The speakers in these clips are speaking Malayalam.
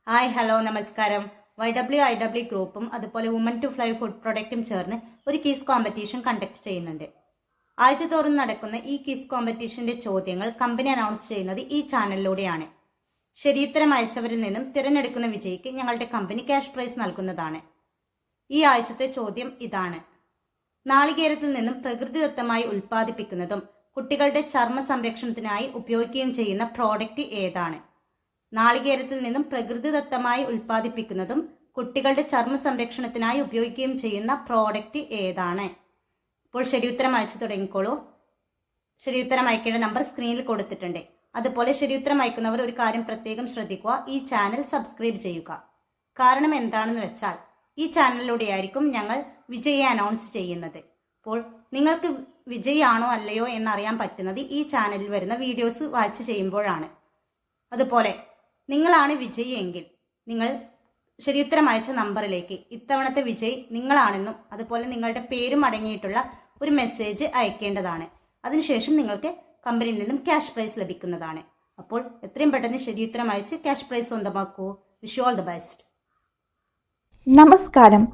ഹായ് ഹലോ നമസ്കാരം. YWIW ഗ്രൂപ്പും അതുപോലെ വുമൺ ടു ഫ്ലൈ ഫുഡ് പ്രൊഡക്റ്റും ചേർന്ന് ഒരു ക്വിസ് കോമ്പറ്റീഷൻ കണ്ടക്ട് ചെയ്യുന്നുണ്ട്. ആഴ്ചതോറും നടക്കുന്ന ഈ ക്വിസ് കോമ്പറ്റീഷന്റെ ചോദ്യങ്ങൾ കമ്പനി അനൗൺസ് ചെയ്യുന്നത് ഈ ചാനലിലൂടെയാണ്. ശരിയുത്തരം അയച്ചവരിൽ നിന്നും തിരഞ്ഞെടുക്കുന്ന വിജയിക്ക് ഞങ്ങളുടെ കമ്പനി ക്യാഷ് പ്രൈസ് നൽകുന്നതാണ്. ഈ ആഴ്ചത്തെ ചോദ്യം ഇതാണ്: നാളികേരത്തിൽ നിന്നും പ്രകൃതിദത്തമായി ഉൽപ്പാദിപ്പിക്കുന്നതും കുട്ടികളുടെ ചർമ്മ സംരക്ഷണത്തിനായി ഉപയോഗിക്കുകയും ചെയ്യുന്ന പ്രോഡക്റ്റ് ഏതാണ്? നാളികേരത്തിൽ നിന്നും പ്രകൃതിദത്തമായി ഉൽപ്പാദിപ്പിക്കുന്നതും കുട്ടികളുടെ ചർമ്മ സംരക്ഷണത്തിനായി ഉപയോഗിക്കുകയും ചെയ്യുന്ന പ്രോഡക്റ്റ് ഏതാണ്? ഇപ്പോൾ ശരിയുത്തരം അയച്ചു തുടങ്ങിക്കോളൂ. ശരിയുത്തരം അയക്കേണ്ട നമ്പർ സ്ക്രീനിൽ കൊടുത്തിട്ടുണ്ട്. അതുപോലെ ശരിയുത്തരം അയക്കുന്നവർ ഒരു കാര്യം പ്രത്യേകം ശ്രദ്ധിക്കുക: ഈ ചാനൽ സബ്സ്ക്രൈബ് ചെയ്യുക. കാരണം എന്താണെന്ന് വെച്ചാൽ ഈ ചാനലിലൂടെയായിരിക്കും ഞങ്ങൾ വിജയിയെ അനൗൺസ് ചെയ്യുന്നത്. അപ്പോൾ നിങ്ങൾക്ക് വിജയിയാണോ അല്ലയോ എന്നറിയാൻ പറ്റുന്നത് ഈ ചാനലിൽ വരുന്ന വീഡിയോസ് വാച്ച് ചെയ്യുമ്പോഴാണ്. അതുപോലെ നിങ്ങളാണ് വിജയിയെങ്കിൽ നിങ്ങൾ ശരിയുത്തരം അയച്ച നമ്പറിലേക്ക് ഇത്തവണത്തെ വിജയ് നിങ്ങളാണെന്നും അതുപോലെ നിങ്ങളുടെ പേരും അടങ്ങിയിട്ടുള്ള ഒരു മെസ്സേജ് അയക്കേണ്ടതാണ്. അതിനുശേഷം നിങ്ങൾക്ക് കമ്പനിയിൽ നിന്നും ക്യാഷ് പ്രൈസ് ലഭിക്കുന്നതാണ്. അപ്പോൾ എത്രയും പെട്ടെന്ന് ശരിയുത്തരം അയച്ച് ക്യാഷ് പ്രൈസ് സ്വന്തമാക്കൂ. Wish you all the best. നമസ്കാരം.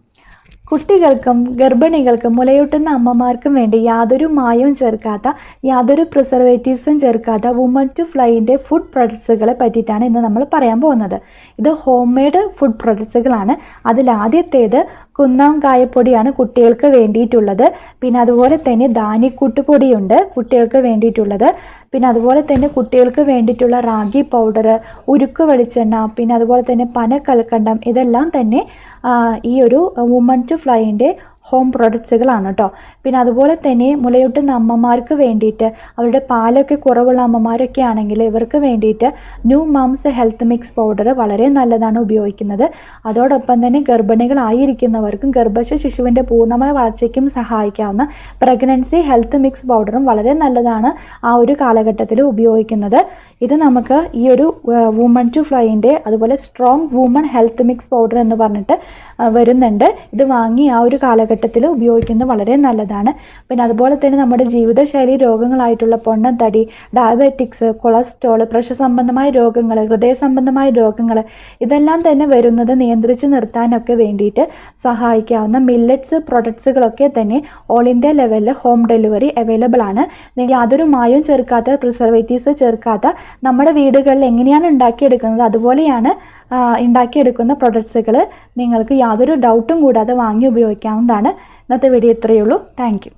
കുട്ടികൾക്കും ഗർഭിണികൾക്കും മുലയൂട്ടുന്ന അമ്മമാർക്കും വേണ്ടി യാതൊരു മായവും ചേർക്കാത്ത, യാതൊരു പ്രിസർവേറ്റീവ്സും ചേർക്കാത്ത വുമൺ ടു ഫ്ലൈൻ്റെ ഫുഡ് പ്രൊഡക്ട്സുകളെ പറ്റിയിട്ടാണ് ഇന്ന് നമ്മൾ പറയാൻ പോകുന്നത്. ഇത് ഹോം മെയ്ഡ് ഫുഡ് പ്രൊഡക്ട്സുകളാണ്. അതിലാദ്യത്തേത് കുന്നം കായപ്പൊടിയാണ് കുട്ടികൾക്ക് വേണ്ടിയിട്ടുള്ളത്. പിന്നെ അതുപോലെ തന്നെ ധാന്യക്കൂട്ടുപൊടിയുണ്ട് കുട്ടികൾക്ക് വേണ്ടിയിട്ടുള്ളത്. പിന്നെ അതുപോലെ തന്നെ കുട്ടികൾക്ക് വേണ്ടിയിട്ടുള്ള റാഗി പൗഡർ, ഉരുക്ക് വെളിച്ചെണ്ണ, പിന്നെ അതുപോലെ തന്നെ പനക്കൽക്കണ്ടം, ഇതെല്ലാം തന്നെ ഈ ഒരു വുമൺ ടു ഫ്ലൈൻ്റെ ഹോം പ്രൊഡക്ട്സുകളാണ് കേട്ടോ. പിന്നെ അതുപോലെ തന്നെ മുലയൂട്ടുന്ന അമ്മമാർക്ക് വേണ്ടിയിട്ട്, അവരുടെ പാലൊക്കെ കുറവുള്ള അമ്മമാരൊക്കെ ആണെങ്കിൽ ഇവർക്ക് വേണ്ടിയിട്ട് new moms health mix powder വളരെ നല്ലതാണ് ഉപയോഗിക്കുന്നത്. അതോടൊപ്പം തന്നെ ഗർഭിണികളായിരിക്കുന്നവർക്കും ഗർഭസ്ഥ ശിശുവിൻ്റെ പൂർണ്ണമായ വളർച്ചയ്ക്കും സഹായിക്കാവുന്ന പ്രഗ്നൻസി ഹെൽത്ത് മിക്സ് പൗഡറും വളരെ നല്ലതാണ് ആ ഒരു കാലഘട്ടത്തിൽ ഉപയോഗിക്കുന്നത്. ഇത് നമുക്ക് ഈ ഒരു വുമൺ ടു ഫ്ലൈൻ്റെ അതുപോലെ strong woman health mix powder എന്ന് പറഞ്ഞിട്ട് വരുന്നുണ്ട്. ഇത് വാങ്ങി ആ ഒരു കാലഘട്ടത്തിൽ ഉപയോഗിക്കുന്നത് വളരെ നല്ലതാണ്. പിന്നെ അതുപോലെ തന്നെ നമ്മുടെ ജീവിതശൈലി രോഗങ്ങളായിട്ടുള്ള പൊണ്ണത്തടി, ഡയബറ്റിക്സ്, കൊളസ്ട്രോൾ, പ്രഷർ സംബന്ധമായ രോഗങ്ങൾ, ഹൃദയ സംബന്ധമായ രോഗങ്ങൾ, ഇതെല്ലാം തന്നെ വരുന്നത് നിയന്ത്രിച്ച് നിർത്താനൊക്കെ വേണ്ടിയിട്ട് സഹായിക്കാവുന്ന മില്ലറ്റ്സ് പ്രൊഡക്ട്സുകളൊക്കെ തന്നെ ഓൾ ഇന്ത്യ ലെവലിൽ ഹോം ഡെലിവറി അവൈലബിൾ ആണ്. യാതൊരു മായവും ചേർക്കാത്ത, പ്രിസർവേറ്റീവ്സ് ചേർക്കാത്ത, നമ്മുടെ വീടുകളിൽ എങ്ങനെയാണ് ഉണ്ടാക്കിയെടുക്കുന്നത് അതുപോലെയാണ് ഉണ്ടാക്കിയെടുക്കുന്ന പ്രൊഡക്ട്സുകൾ നിങ്ങൾക്ക് യാതൊരു ഡൗട്ടും കൂടാതെ വാങ്ങി ഉപയോഗിക്കാവുന്നതാണ്. ഇന്നത്തെ വീഡിയോ ഇത്രയേ ഉള്ളൂ. Thank you.